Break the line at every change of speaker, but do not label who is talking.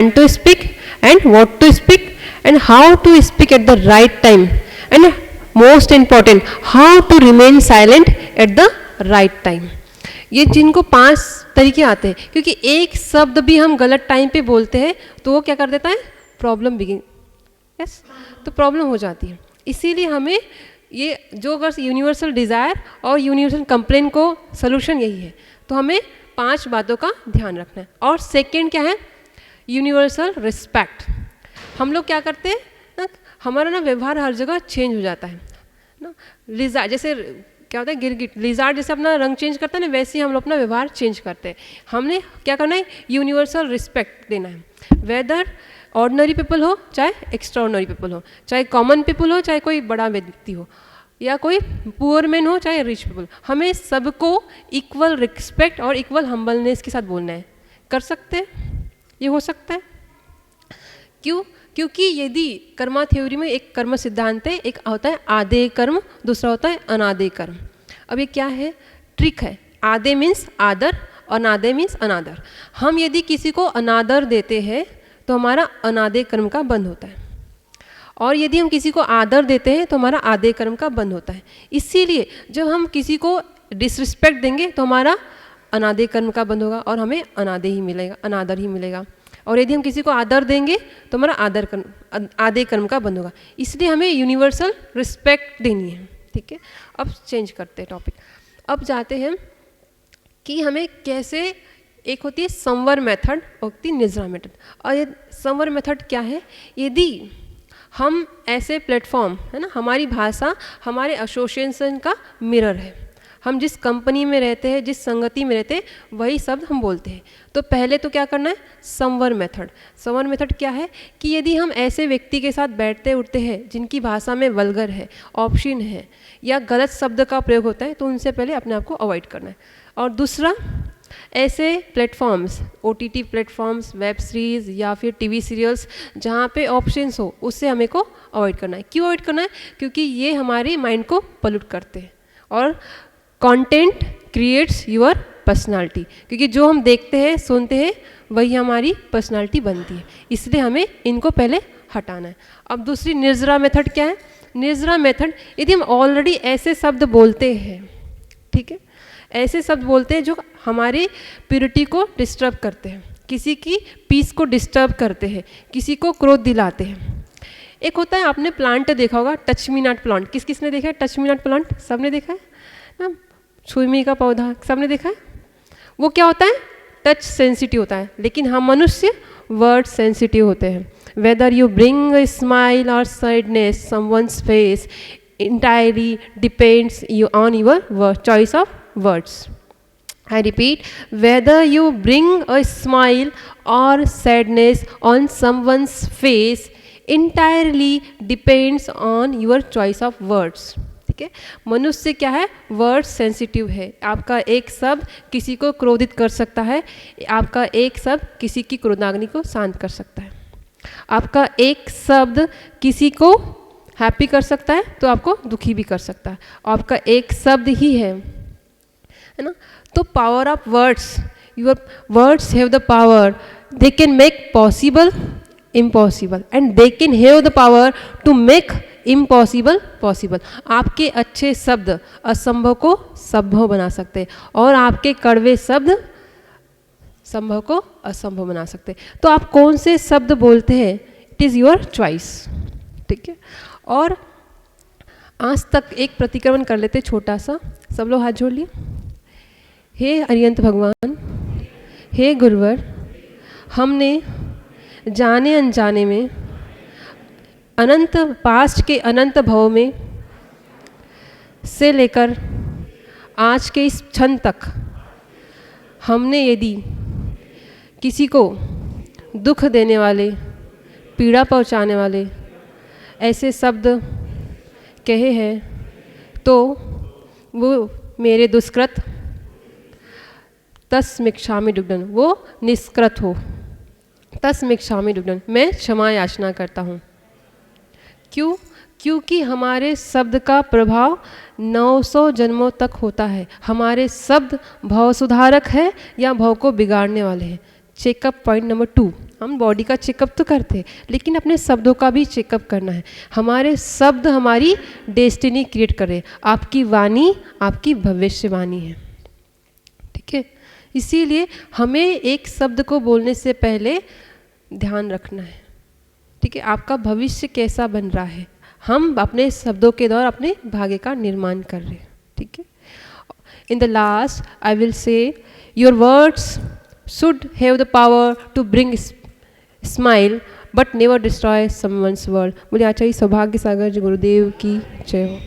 when to speak and what to speak and how to speak at the right time, and most important, how to remain silent at the right time. ये जिनको 5 तरीके आते हैं, क्योंकि एक शब्द भी हम गलत टाइम पे बोलते हैं तो वो क्या कर देता है, प्रॉब्लम बिगिन, यस, तो प्रॉब्लम हो जाती है. इसीलिए हमें ये जो अगर यूनिवर्सल डिज़ायर और यूनिवर्सल कंप्लेन को सोल्यूशन यही है, तो हमें 5 बातों का ध्यान रखना है. और सेकेंड क्या है, यूनिवर्सल रिस्पेक्ट. हम लोग क्या करते हैं ना, हमारा ना व्यवहार हर जगह चेंज हो जाता है ना. लिजार्ड जैसे क्या होता है, गिरगिट लिजार्ड जैसे अपना रंग चेंज करता है ना, वैसे ही हम लोग अपना व्यवहार चेंज करते हैं. हमने क्या करना है, यूनिवर्सल रिस्पेक्ट देना है. वेदर ऑर्डिनरी पीपल हो चाहे एक्स्ट्रा ऑर्डिनरी पीपल हो, चाहे कॉमन पीपल हो चाहे कोई बड़ा व्यक्ति हो, या कोई पुअर मैन हो चाहे रिच पीपल, हमें सबको इक्वल रिस्पेक्ट और इक्वल हम्बलनेस के साथ बोलना है. कर सकते हैं, ये हो सकता है. क्यों? क्योंकि यदि कर्मा थ्योरी में एक कर्म सिद्धांत है, एक होता है आदेय कर्म, दूसरा होता है अनादेय कर्म. अब ये क्या है, ट्रिक है. आदेय मीन्स आदर, अनादेय मीन्स अनादर. हम यदि किसी को अनादर देते हैं तो हमारा अनादेय कर्म का बंद होता है, और यदि हम किसी को आदर देते हैं तो हमारा आदेय कर्म का बंद होता है. इसीलिए जब हम किसी को डिसरिस्पेक्ट देंगे तो हमारा अनादेय कर्म का बंद होगा और हमें अनादेय ही मिलेगा, अनादर ही मिलेगा. और यदि हम किसी को आदर देंगे तो हमारा आदेय कर्म का बंद होगा. इसलिए हमें यूनिवर्सल रिस्पेक्ट देनी है. ठीक है, अब चेंज करते हैं टॉपिक. अब जाते हैं कि हमें कैसे, एक होती है संवर मेथड, होती है निजरा मेथड. और ये संवर मेथड क्या है, यदि हम ऐसे प्लेटफॉर्म है ना, हमारी भाषा हमारे एसोसिएशन का मिरर है. हम जिस कंपनी में रहते हैं, जिस संगति में रहते हैं, वही शब्द हम बोलते हैं. तो पहले तो क्या करना है, संवर मेथड. संवर मेथड क्या है कि यदि हम ऐसे व्यक्ति के साथ बैठते उठते हैं जिनकी भाषा में वल्गर है, ऑप्शन है या गलत शब्द का प्रयोग होता है, तो उनसे पहले अपने आप को अवॉइड करना है. और दूसरा, ऐसे platforms, OTT platforms, web series या फिर TV सीरियल्स जहाँ पे ऑप्शंस हो, उससे हमें को अवॉइड करना है. क्यों अवॉइड करना है, क्योंकि ये हमारे माइंड को पॉल्यूट करते हैं. और कंटेंट क्रिएट्स योर पर्सनालिटी, क्योंकि जो हम देखते हैं सुनते हैं वही हमारी पर्सनालिटी बनती है. इसलिए हमें इनको पहले हटाना है. अब दूसरी निर्जरा मेथड क्या है, निर्जरा मेथड, यदि हम ऑलरेडी ऐसे शब्द बोलते हैं, ठीक है, ऐसे शब्द बोलते हैं जो हमारी प्योरिटी को डिस्टर्ब करते हैं, किसी की पीस को डिस्टर्ब करते हैं, किसी को क्रोध दिलाते हैं. एक होता है, आपने प्लांट देखा होगा, टच मी नॉट प्लांट. किस किसने देखा है टच मी नॉट प्लांट? सबने देखा है ना. छुई का पौधा सबने देखा है. वो क्या होता है, टच सेंसिटिव होता है, लेकिन हम मनुष्य वर्ड सेंसिटिव होते हैं. Whether you bring a smile और sadness someone's face entirely depends on your choice of words. I repeat, whether you bring a smile or sadness on someone's face entirely depends on your choice of words. ठीक है, मनुष्य क्या है, word sensitive है. आपका एक शब्द किसी को क्रोधित कर सकता है, आपका एक शब्द किसी की क्रोधाग्नि को शांत कर सकता है, आपका एक शब्द किसी को हैप्पी कर सकता है तो आपको दुखी भी कर सकता है. आपका एक शब्द ही है ना. तो power of words, your words have the power, they can make possible impossible and they can have the power to make impossible possible. आपके अच्छे शब्द असंभव को संभव बना सकते हैं और आपके कड़वे शब्द संभव को असंभव बना सकते हैं. तो आप कौन से शब्द बोलते हैं, इट इज़ योर चॉइस. ठीक है, और आज तक एक प्रतिक्रमण कर लेते छोटा सा. सब लोग हाथ जोड़ लिए. हे अरिहंत भगवान, हे गुरुवर, हमने जाने अनजाने में अनंत पास्ट के अनंत भव में से लेकर आज के इस क्षण तक हमने यदि किसी को दुख देने वाले, पीड़ा पहुंचाने वाले ऐसे शब्द कहे हैं तो वो मेरे दुष्कृत तस्मिक्षामि दुग्धन, वो निष्कृत हो. तस्मिक्षामि दुग्धन, मैं क्षमा याचना करता हूँ. क्यों? क्योंकि हमारे शब्द का प्रभाव 900 जन्मों तक होता है. हमारे शब्द भव सुधारक है या भव को बिगाड़ने वाले हैं. चेकअप पॉइंट नंबर 2, हम बॉडी का चेकअप तो करते हैं, लेकिन अपने शब्दों का भी चेकअप करना है। हमारे शब्द हमारी डेस्टिनी क्रिएट कर रहे हैं। आपकी वाणी आपकी भविष्यवाणी है, ठीक है। इसीलिए हमें एक शब्द को बोलने से पहले ध्यान रखना है, ठीक है, आपका भविष्य कैसा बन रहा है। हम अपने शब्दों के द्वारा अपने भाग्य का निर्माण कर रहे हैं, ठीक है। In the last I will say your words should have the power to bring smile but never destroy someone's world. मुझे आचार्य सौभाग्य सागर जी गुरुदेव की जय हो।